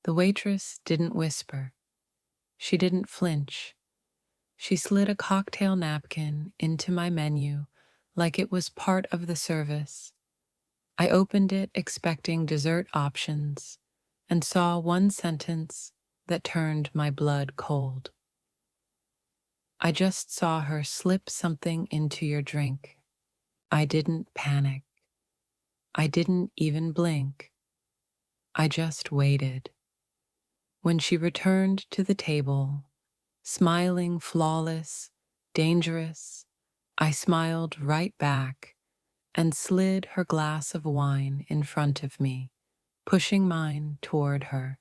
The waitress didn't whisper. She didn't flinch. She slid a cocktail napkin into my menu like it was part of the service. I opened it expecting dessert options and saw one sentence that turned my blood cold. I just saw her slip something into your drink. I didn't panic. I didn't even blink. I just waited. When she returned to the table, smiling flawless, dangerous, I smiled right back and slid her glass of wine in front of me, pushing mine toward her.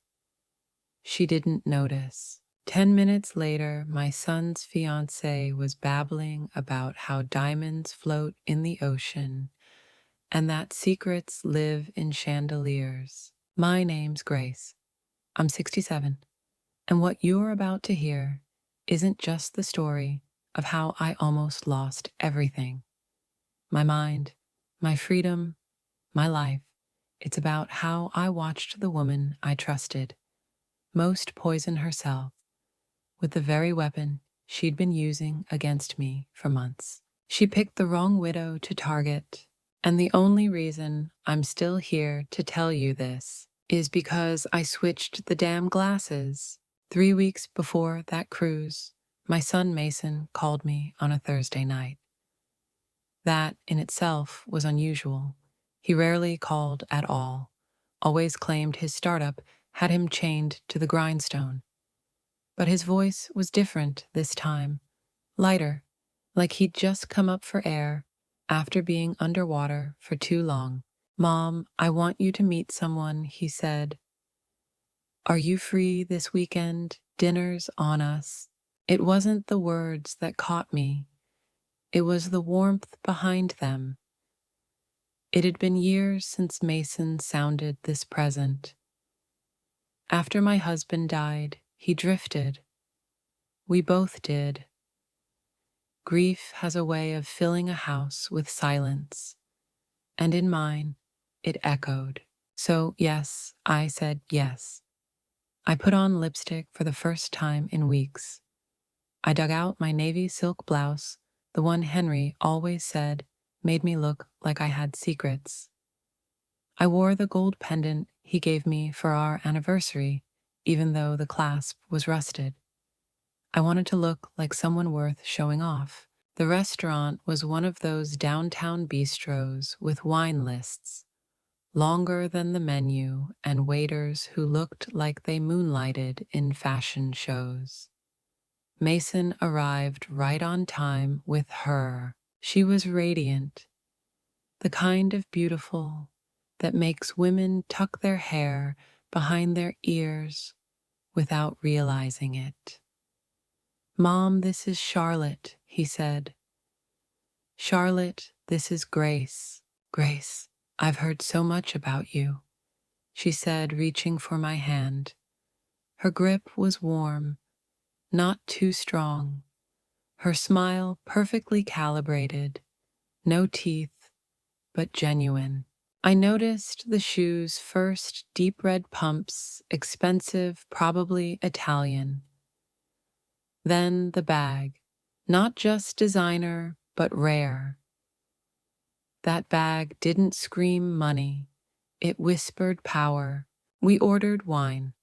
She didn't notice. 10 minutes later, my son's fiancée was babbling about how diamonds float in the ocean and that secrets live in chandeliers. My name's Grace. I'm 67, and what you're about to hear isn't just the story of how I almost lost everything. My mind, my freedom, my life. It's about how I watched the woman I trusted most poison herself with the very weapon she'd been using against me for months. She picked the wrong widow to target, and the only reason I'm still here to tell you this is because I switched the damn glasses. 3 weeks before that cruise, my son Mason called me on a Thursday night. That in itself was unusual. He rarely called at all, always claimed his startup had him chained to the grindstone. But his voice was different this time, lighter, like he'd just come up for air after being underwater for too long. "Mom, I want you to meet someone," he said. "Are you free this weekend? Dinner's on us." It wasn't the words that caught me. It was the warmth behind them. It had been years since Mason sounded this present. After my husband died, he drifted. We both did. Grief has a way of filling a house with silence, and in mine, it echoed. So yes, I said yes. I put on lipstick for the first time in weeks. I dug out my navy silk blouse, the one Henry always said made me look like I had secrets. I wore the gold pendant he gave me for our anniversary, even though the clasp was rusted. I wanted to look like someone worth showing off. The restaurant was one of those downtown bistros with wine lists, longer than the menu, and waiters who looked like they moonlighted in fashion shows. Mason arrived right on time with her. She was radiant, the kind of beautiful that makes women tuck their hair behind their ears without realizing it. "Mom, this is Charlotte," he said. "Charlotte, this is Grace." "Grace, I've heard so much about you," she said, reaching for my hand. Her grip was warm, not too strong. Her smile perfectly calibrated, no teeth, but genuine. I noticed the shoes first, deep red pumps, expensive, probably Italian. Then the bag, not just designer, but rare. That bag didn't scream money, it whispered power. We ordered wine.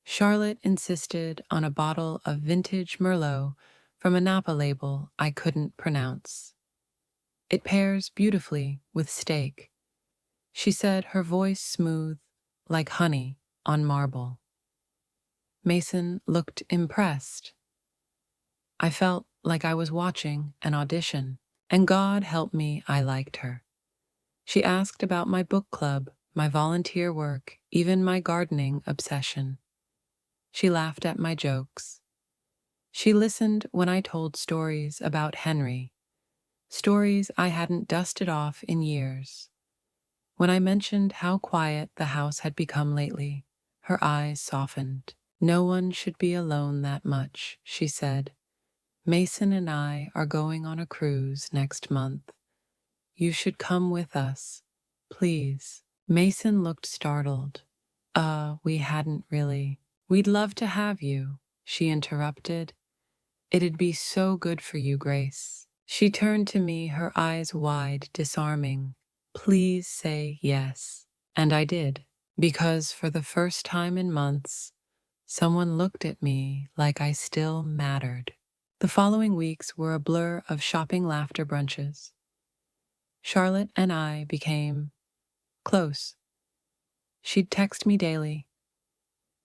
Charlotte insisted on a bottle of vintage Merlot from a Napa label I couldn't pronounce. "It pairs beautifully with steak," she said, her voice smooth, like honey on marble. Mason looked impressed. I felt like I was watching an audition, and God help me, I liked her. She asked about my book club, my volunteer work, even my gardening obsession. She laughed at my jokes. She listened when I told stories about Henry, stories I hadn't dusted off in years. When I mentioned how quiet the house had become lately, her eyes softened. "No one should be alone that much," she said. "Mason and I are going on a cruise next month. You should come with us, please." Mason looked startled. We hadn't really. We'd love to have you, she interrupted. It'd be so good for you, Grace. She turned to me, her eyes wide, disarming. Please say yes. And I did, because for the first time in months, someone looked at me like I still mattered. The following weeks were a blur of shopping laughter brunches. Charlotte and I became close. She'd text me daily,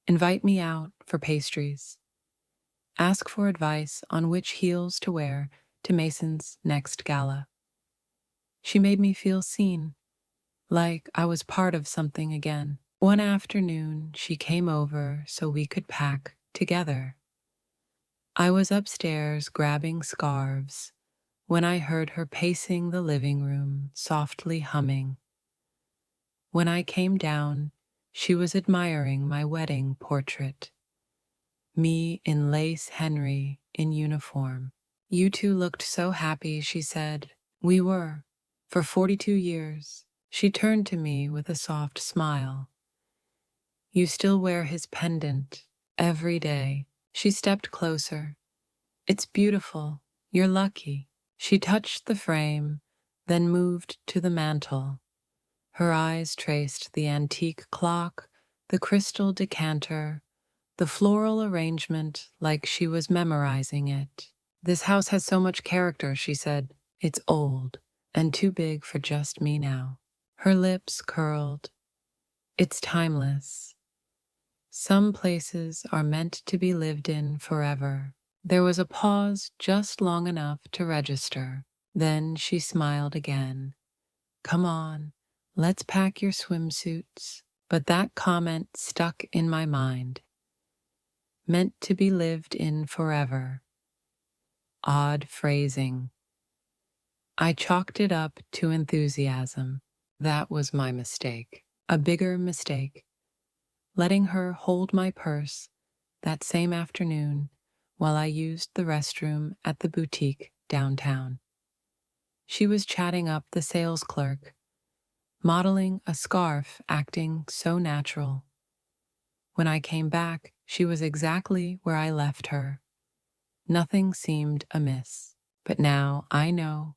invite me out for pastries, ask for advice on which heels to wear to Mason's next gala. She made me feel seen, like I was part of something again. One afternoon, she came over so we could pack together. I was upstairs grabbing scarves when I heard her pacing the living room, softly humming. When I came down, she was admiring my wedding portrait. Me in lace, Henry in uniform. You two looked so happy, she said. We were. For 42 years. She turned to me with a soft smile. You still wear his pendant every day. She stepped closer. It's beautiful. You're lucky. She touched the frame, then moved to the mantel. Her eyes traced the antique clock, the crystal decanter, the floral arrangement like she was memorizing it. This house has so much character, she said. It's old and too big for just me now. Her lips curled. It's timeless. Some places are meant to be lived in forever. There was a pause just long enough to register. Then she smiled again. Come on, let's pack your swimsuits. But that comment stuck in my mind. Meant to be lived in forever. Odd phrasing. I chalked it up to enthusiasm. That was my mistake. A bigger mistake. Letting her hold my purse that same afternoon while I used the restroom at the boutique downtown. She was chatting up the sales clerk, modeling a scarf, acting so natural. When I came back, she was exactly where I left her. Nothing seemed amiss. But now I know.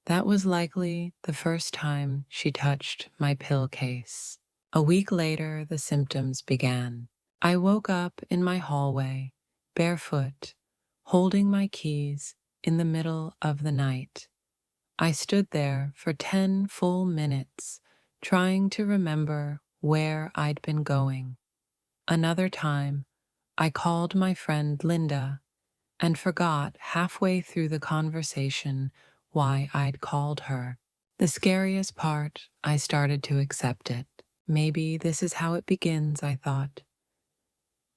That was likely the first time she touched my pill case. A week later, the symptoms began. I woke up in my hallway, barefoot, holding my keys in the middle of the night. I stood there for 10 full minutes, trying to remember where I'd been going. Another time, I called my friend Linda and forgot halfway through the conversation why I'd called her. The scariest part, I started to accept it. Maybe this is how it begins, I thought.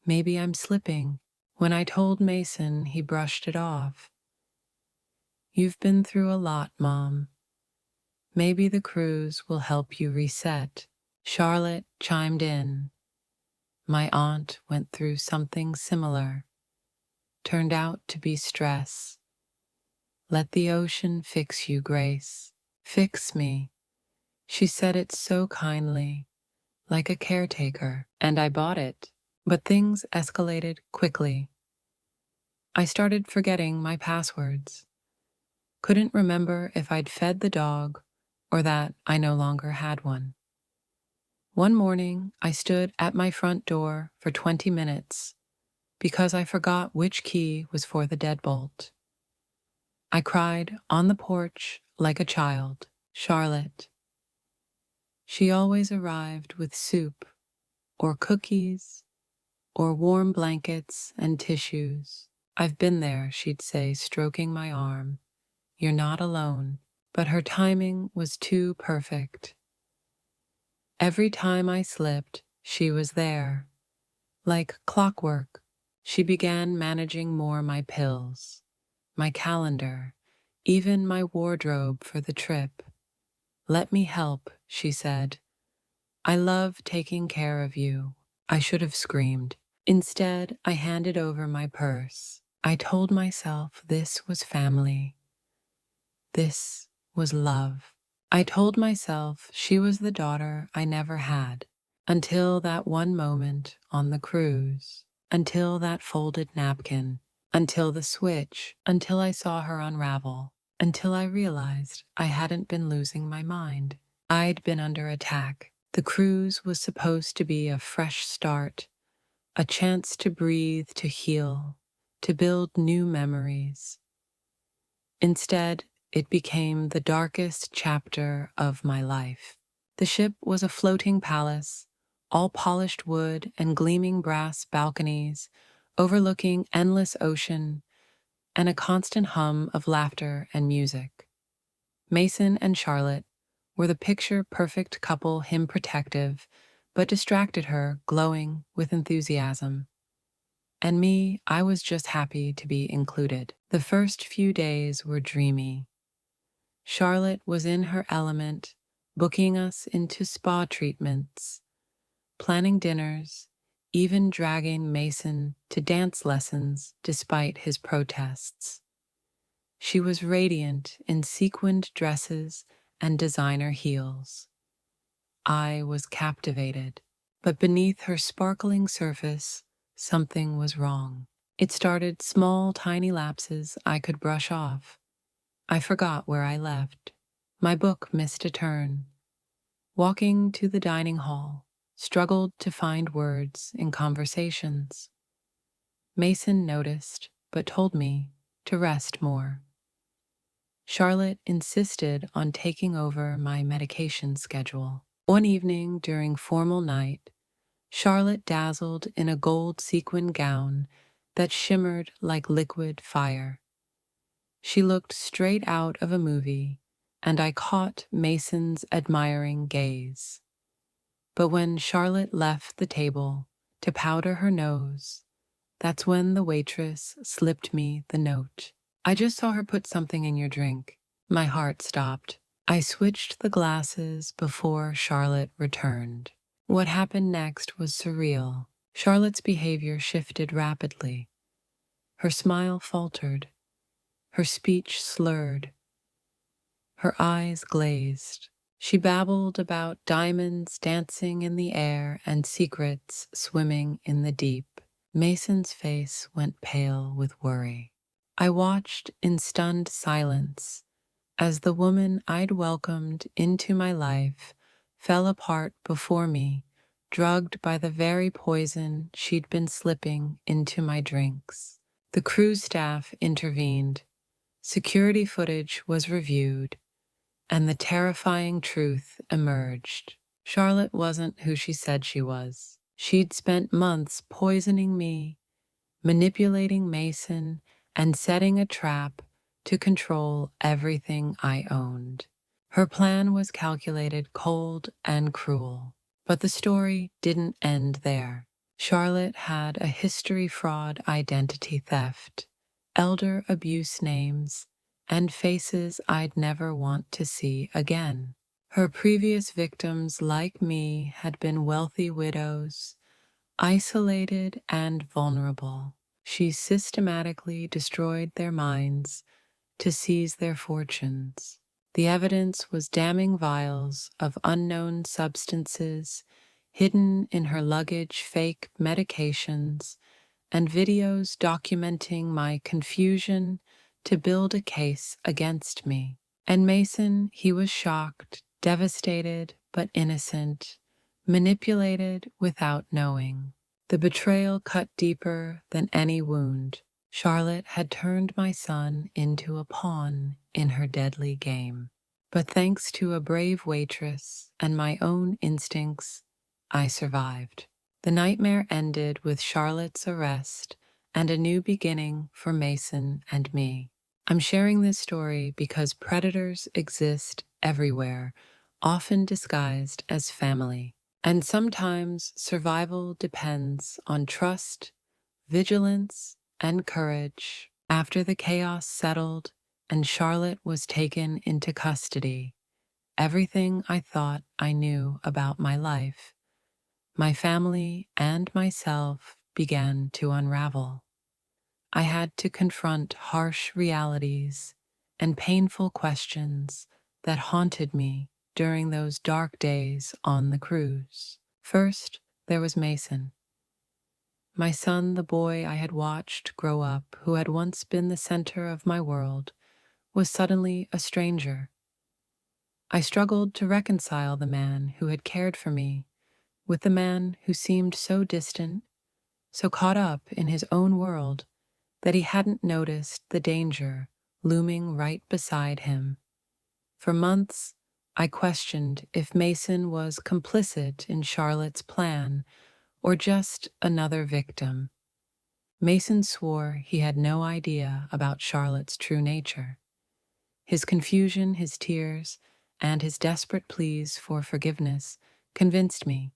Maybe I'm slipping. When I told Mason, he brushed it off. You've been through a lot, Mom. Maybe the cruise will help you reset. Charlotte chimed in. My aunt went through something similar. Turned out to be stress. Let the ocean fix you, Grace. Fix me. She said it so kindly, like a caretaker, and I bought it. But things escalated quickly. I started forgetting my passwords. Couldn't remember if I'd fed the dog or that I no longer had one. One morning, I stood at my front door for 20 minutes because I forgot which key was for the deadbolt. I cried on the porch like a child. Charlotte. She always arrived with soup or cookies or warm blankets and tissues. I've been there, she'd say, stroking my arm. You're not alone. But her timing was too perfect. Every time I slipped, she was there. Like clockwork, she began managing more my pills, my calendar, even my wardrobe for the trip. Let me help, she said. I love taking care of you. I should have screamed. Instead, I handed over my purse. I told myself this was family. This was love. I told myself she was the daughter I never had. Until that one moment on the cruise, until that folded napkin, until the switch, until I saw her unravel, until I realized I hadn't been losing my mind. I'd been under attack. The cruise was supposed to be a fresh start, a chance to breathe, to heal, to build new memories. Instead, it became the darkest chapter of my life. The ship was a floating palace, all polished wood and gleaming brass balconies, overlooking endless ocean and a constant hum of laughter and music. Mason and Charlotte were the picture-perfect couple, him protective, but distracted her, glowing with enthusiasm. And me, I was just happy to be included. The first few days were dreamy. Charlotte was in her element, booking us into spa treatments, planning dinners, even dragging Mason to dance lessons despite his protests. She was radiant in sequined dresses and designer heels. I was captivated, but beneath her sparkling surface, something was wrong. It started small, tiny lapses I could brush off. I forgot where I left. My book missed a turn. Walking to the dining hall, struggled to find words in conversations. Mason noticed, but told me to rest more. Charlotte insisted on taking over my medication schedule. One evening during formal night, Charlotte dazzled in a gold sequin gown that shimmered like liquid fire. She looked straight out of a movie, and I caught Mason's admiring gaze. But when Charlotte left the table to powder her nose, that's when the waitress slipped me the note. "I just saw her put something in your drink." My heart stopped. I switched the glasses before Charlotte returned. What happened next was surreal. Charlotte's behavior shifted rapidly. Her smile faltered. Her speech slurred. Her eyes glazed. She babbled about diamonds dancing in the air and secrets swimming in the deep. Mason's face went pale with worry. I watched in stunned silence as the woman I'd welcomed into my life fell apart before me, drugged by the very poison she'd been slipping into my drinks. The cruise staff intervened. Security footage was reviewed, and the terrifying truth emerged. Charlotte wasn't who she said she was. She'd spent months poisoning me, manipulating Mason, and setting a trap to control everything I owned. Her plan was calculated, cold, and cruel. But the story didn't end there. Charlotte had a history: fraud, identity theft, elder abuse names, and faces I'd never want to see again. Her previous victims, like me, had been wealthy widows, isolated and vulnerable. She systematically destroyed their minds to seize their fortunes. The evidence was damning: vials of unknown substances hidden in her luggage, fake medications, and videos documenting my confusion to build a case against me. And Mason, he was shocked, devastated, but innocent, manipulated without knowing. The betrayal cut deeper than any wound. Charlotte had turned my son into a pawn in her deadly game. But thanks to a brave waitress and my own instincts, I survived. The nightmare ended with Charlotte's arrest and a new beginning for Mason and me. I'm sharing this story because predators exist everywhere, often disguised as family. And sometimes survival depends on trust, vigilance, and courage. After the chaos settled and Charlotte was taken into custody, everything I thought I knew about my life, my family, and myself began to unravel. I had to confront harsh realities and painful questions that haunted me during those dark days on the cruise. First, there was Mason, my son, the boy I had watched grow up, who had once been the center of my world, was suddenly a stranger. I struggled to reconcile the man who had cared for me with the man who seemed so distant, so caught up in his own world that he hadn't noticed the danger looming right beside him. For months, I questioned if Mason was complicit in Charlotte's plan or just another victim. Mason swore he had no idea about Charlotte's true nature. His confusion, his tears, and his desperate pleas for forgiveness convinced me,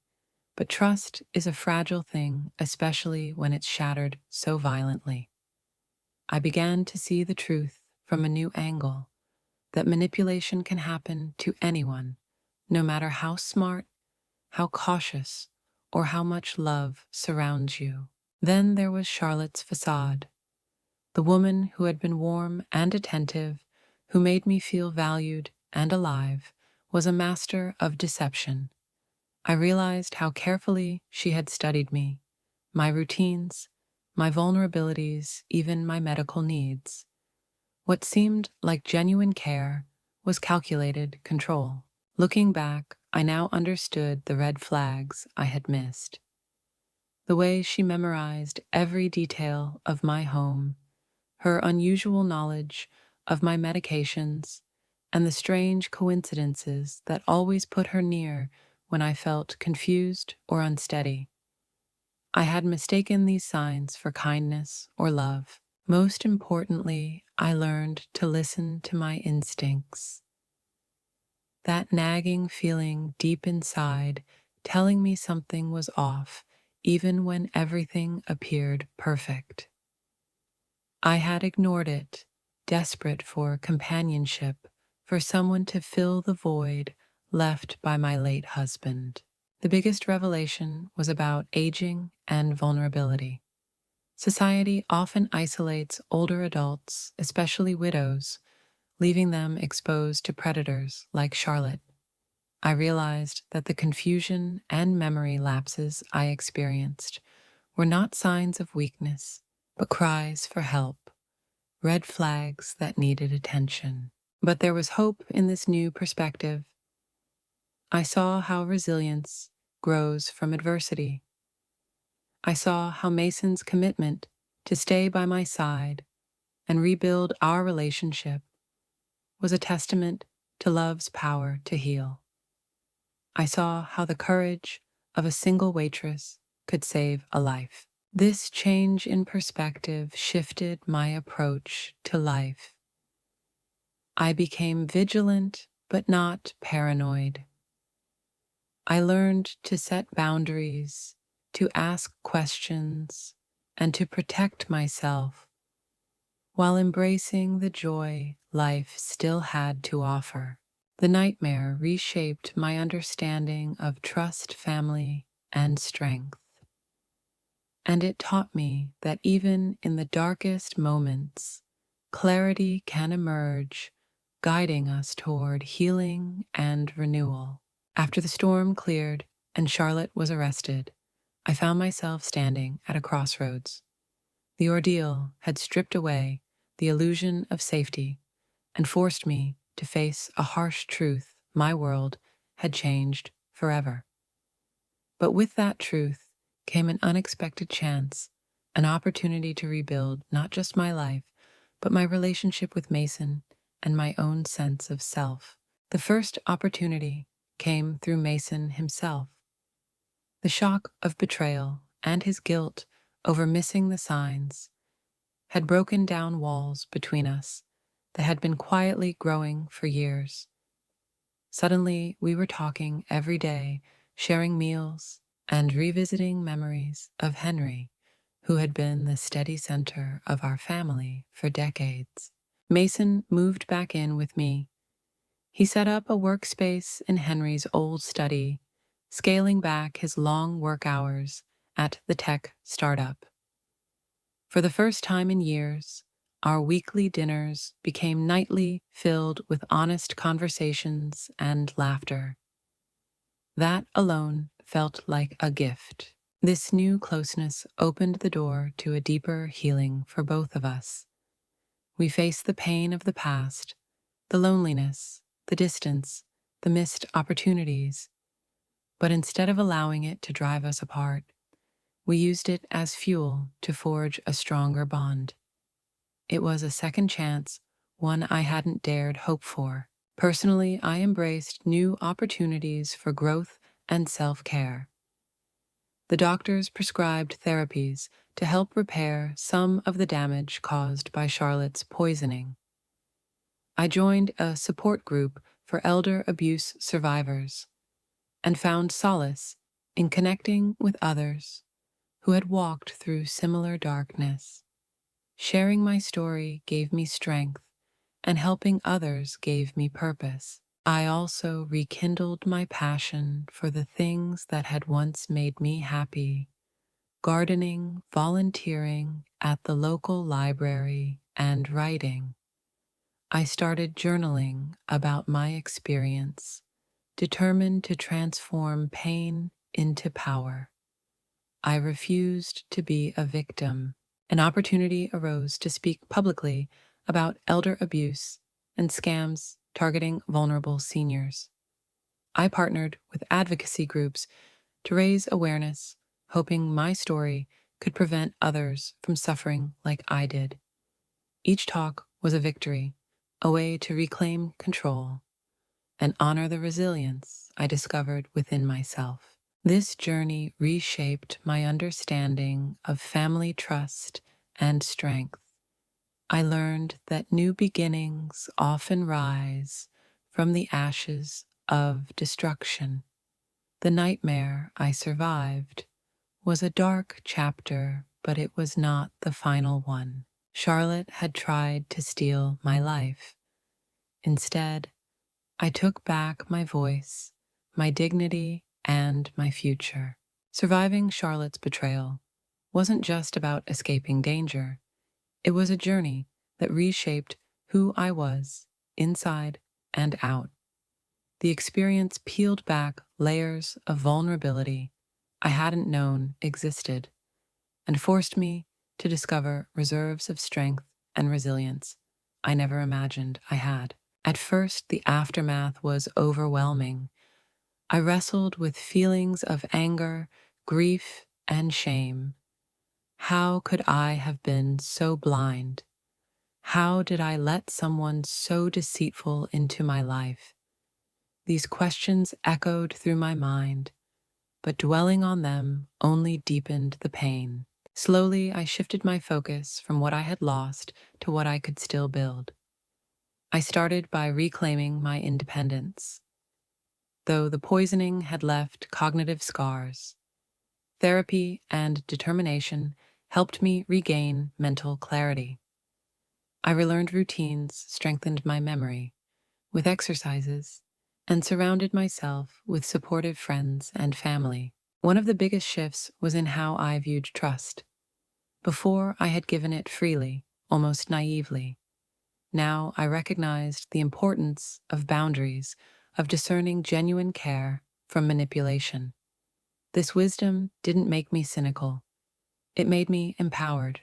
but trust is a fragile thing, especially when it's shattered so violently. I began to see the truth from a new angle, that manipulation can happen to anyone, no matter how smart, how cautious, or how much love surrounds you. Then there was Charlotte's facade, the woman who had been warm and attentive, who made me feel valued and alive, was a master of deception. I realized how carefully she had studied me, my routines, my vulnerabilities, even my medical needs. What seemed like genuine care was calculated control. Looking back, I now understood the red flags I had missed. The way she memorized every detail of my home, her unusual knowledge of my medications, and the strange coincidences that always put her near when I felt confused or unsteady. I had mistaken these signs for kindness or love. Most importantly, I learned to listen to my instincts. That nagging feeling deep inside telling me something was off, even when everything appeared perfect. I had ignored it, desperate for companionship, for someone to fill the void left by my late husband. The biggest revelation was about aging and vulnerability. Society often isolates older adults, especially widows, leaving them exposed to predators like Charlotte. I realized that the confusion and memory lapses I experienced were not signs of weakness, but cries for help, red flags that needed attention. But there was hope in this new perspective. I saw how resilience grows from adversity. I saw how Mason's commitment to stay by my side and rebuild our relationship was a testament to love's power to heal. I saw how the courage of a single waitress could save a life. This change in perspective shifted my approach to life. I became vigilant but not paranoid. I learned to set boundaries, to ask questions, and to protect myself while embracing the joy life still had to offer. The nightmare reshaped my understanding of trust, family, and strength. And it taught me that even in the darkest moments, clarity can emerge, guiding us toward healing and renewal. After the storm cleared and Charlotte was arrested, I found myself standing at a crossroads. The ordeal had stripped away the illusion of safety and forced me to face a harsh truth: my world had changed forever. But with that truth came an unexpected chance, an opportunity to rebuild not just my life, but my relationship with Mason and my own sense of self. The first opportunity came through Mason himself. The shock of betrayal and his guilt over missing the signs had broken down walls between us that had been quietly growing for years. Suddenly, we were talking every day, sharing meals, and revisiting memories of Henry, who had been the steady center of our family for decades. Mason moved back in with me. He set up a workspace in Henry's old study, scaling back his long work hours at the tech startup. For the first time in years, our weekly dinners became nightly, filled with honest conversations and laughter. That alone felt like a gift. This new closeness opened the door to a deeper healing for both of us. We faced the pain of the past, the loneliness, the distance, the missed opportunities, but instead of allowing it to drive us apart, we used it as fuel to forge a stronger bond. It was a second chance, one I hadn't dared hope for. Personally, I embraced new opportunities for growth and self-care. The doctors prescribed therapies to help repair some of the damage caused by Charlotte's poisoning. I joined a support group for elder abuse survivors and found solace in connecting with others who had walked through similar darkness. Sharing my story gave me strength, and helping others gave me purpose. I also rekindled my passion for the things that had once made me happy: gardening, volunteering at the local library, and writing. I started journaling about my experience, determined to transform pain into power. I refused to be a victim. An opportunity arose to speak publicly about elder abuse and scams targeting vulnerable seniors. I partnered with advocacy groups to raise awareness, hoping my story could prevent others from suffering like I did. Each talk was a victory, a way to reclaim control and honor the resilience I discovered within myself. This journey reshaped my understanding of family trust and strength. I learned that new beginnings often rise from the ashes of destruction. The nightmare I survived was a dark chapter, but it was not the final one. Charlotte had tried to steal my life. Instead, I took back my voice, my dignity, and my future. Surviving Charlotte's betrayal wasn't just about escaping danger. It was a journey that reshaped who I was, inside and out. The experience peeled back layers of vulnerability I hadn't known existed, and forced me to discover reserves of strength and resilience I never imagined I had. At first, the aftermath was overwhelming. I wrestled with feelings of anger, grief, and shame. How could I have been so blind? How did I let someone so deceitful into my life? These questions echoed through my mind, but dwelling on them only deepened the pain. Slowly, I shifted my focus from what I had lost to what I could still build. I started by reclaiming my independence. Though the poisoning had left cognitive scars, therapy and determination helped me regain mental clarity. I relearned routines, strengthened my memory with exercises, and surrounded myself with supportive friends and family. One of the biggest shifts was in how I viewed trust. Before, I had given it freely, almost naively. Now I recognized the importance of boundaries, of discerning genuine care from manipulation. This wisdom didn't make me cynical. It made me empowered.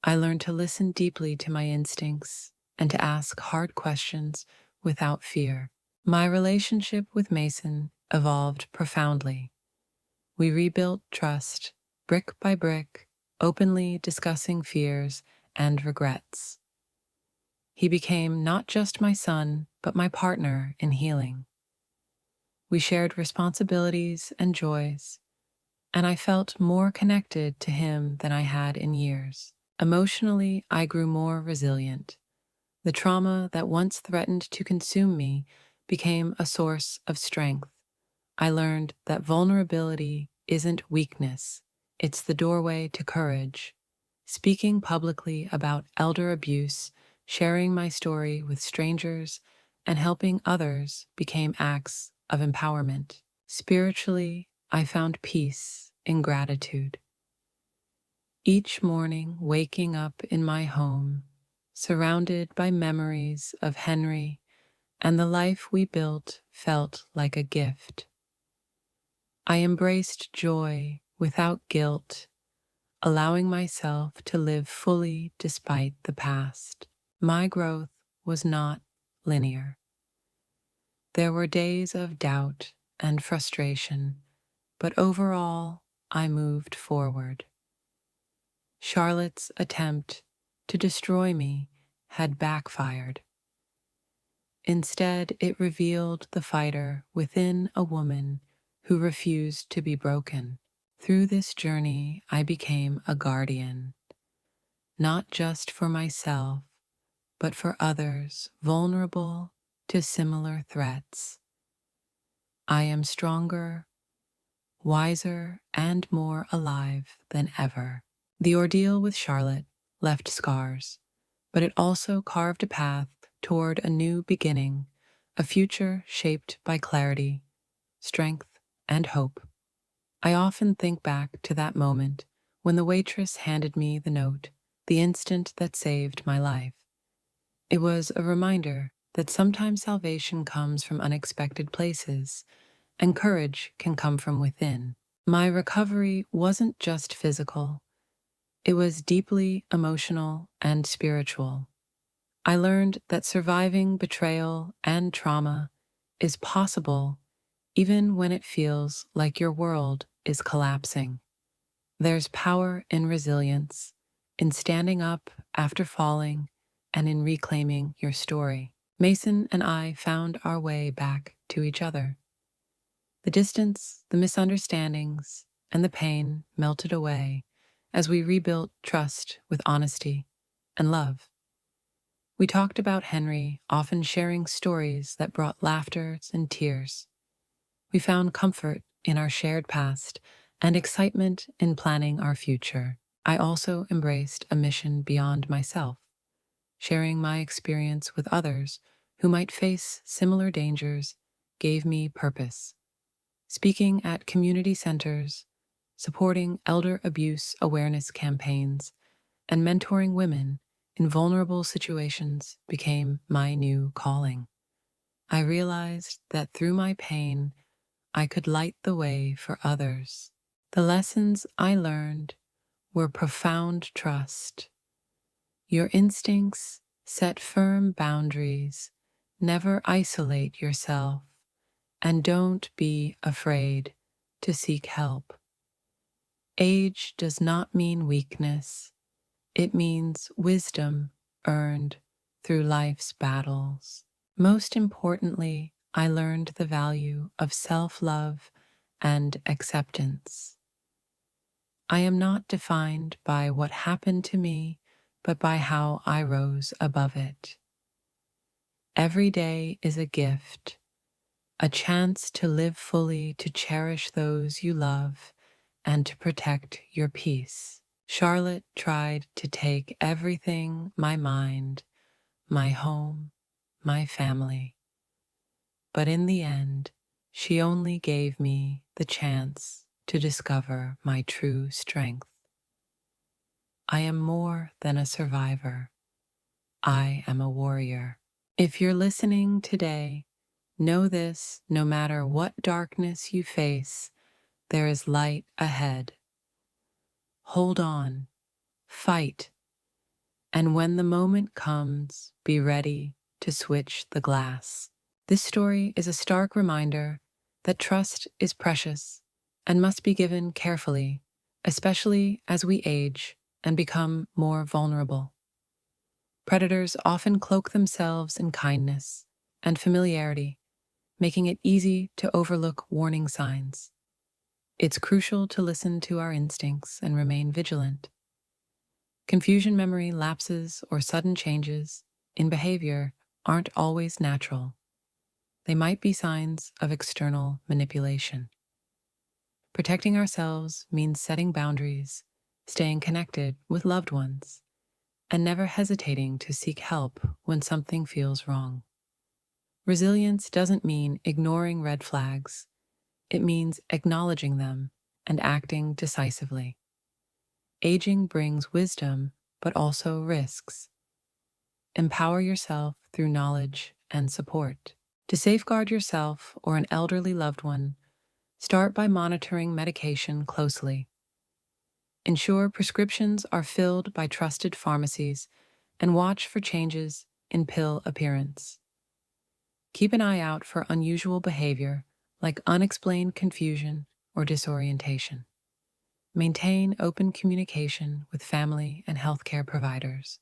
I learned to listen deeply to my instincts and to ask hard questions without fear. My relationship with Mason evolved profoundly. We rebuilt trust, brick by brick, openly discussing fears and regrets. He became not just my son, but my partner in healing. We shared responsibilities and joys, and I felt more connected to him than I had in years. Emotionally, I grew more resilient. The trauma that once threatened to consume me became a source of strength. I learned that vulnerability isn't weakness, it's the doorway to courage. Speaking publicly about elder abuse, sharing my story with strangers, and helping others became acts of empowerment. Spiritually, I found peace in gratitude. Each morning, waking up in my home, surrounded by memories of Henry and the life we built, felt like a gift. I embraced joy without guilt, allowing myself to live fully despite the past. My growth was not linear. There were days of doubt and frustration, but overall, I moved forward. Charlotte's attempt to destroy me had backfired. Instead, it revealed the fighter within a woman who refused to be broken. Through this journey, I became a guardian, not just for myself, but for others vulnerable to similar threats. I am stronger, wiser, and more alive than ever. The ordeal with Charlotte left scars, but it also carved a path toward a new beginning, a future shaped by clarity, strength, and hope. I often think back to that moment when the waitress handed me the note, the instant that saved my life. It was a reminder that sometimes salvation comes from unexpected places, and courage can come from within. My recovery wasn't just physical, it was deeply emotional and spiritual. I learned that surviving betrayal and trauma is possible even when it feels like your world is collapsing. There's power in resilience, in standing up after falling, and in reclaiming your story. Mason and I found our way back to each other. The distance, the misunderstandings, and the pain melted away as we rebuilt trust with honesty and love. We talked about Henry, often sharing stories that brought laughter and tears. We found comfort in our shared past and excitement in planning our future. I also embraced a mission beyond myself, sharing my experience with others who might face similar dangers gave me purpose. Speaking at community centers, supporting elder abuse awareness campaigns, and mentoring women in vulnerable situations became my new calling. I realized that through my pain, I could light the way for others. The lessons I learned were profound trust. Your instincts set firm boundaries, never isolate yourself, and don't be afraid to seek help. Age does not mean weakness, it means wisdom earned through life's battles. Most importantly, I learned the value of self-love and acceptance. I am not defined by what happened to me, but by how I rose above it. Every day is a gift, a chance to live fully, to cherish those you love, and to protect your peace. Charlotte tried to take everything: my mind, my home, my family. But in the end, she only gave me the chance to discover my true strength. I am more than a survivor. I am a warrior. If you're listening today, know this: no matter what darkness you face, there is light ahead. Hold on, fight, and when the moment comes, be ready to switch the glass. This story is a stark reminder that trust is precious and must be given carefully, especially as we age and become more vulnerable. Predators often cloak themselves in kindness and familiarity, making it easy to overlook warning signs. It's crucial to listen to our instincts and remain vigilant. Confusion, memory lapses, or sudden changes in behavior aren't always natural. They might be signs of external manipulation. Protecting ourselves means setting boundaries, staying connected with loved ones, and never hesitating to seek help when something feels wrong. Resilience doesn't mean ignoring red flags. It means acknowledging them and acting decisively. Aging brings wisdom, but also risks. Empower yourself through knowledge and support. To safeguard yourself or an elderly loved one, Start by monitoring medication closely. Ensure prescriptions are filled by trusted pharmacies and watch for changes in pill appearance. Keep an eye out for unusual behavior like unexplained confusion or disorientation. Maintain open communication with family and healthcare providers.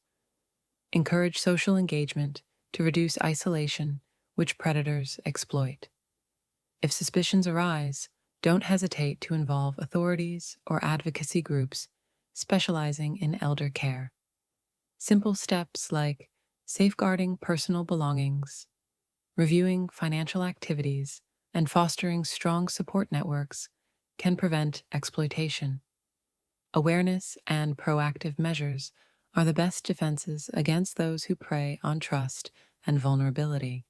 Encourage social engagement to reduce isolation, which predators exploit. If suspicions arise, don't hesitate to involve authorities or advocacy groups specializing in elder care. Simple steps like safeguarding personal belongings, reviewing financial activities, and fostering strong support networks can prevent exploitation. Awareness and proactive measures are the best defenses against those who prey on trust and vulnerability.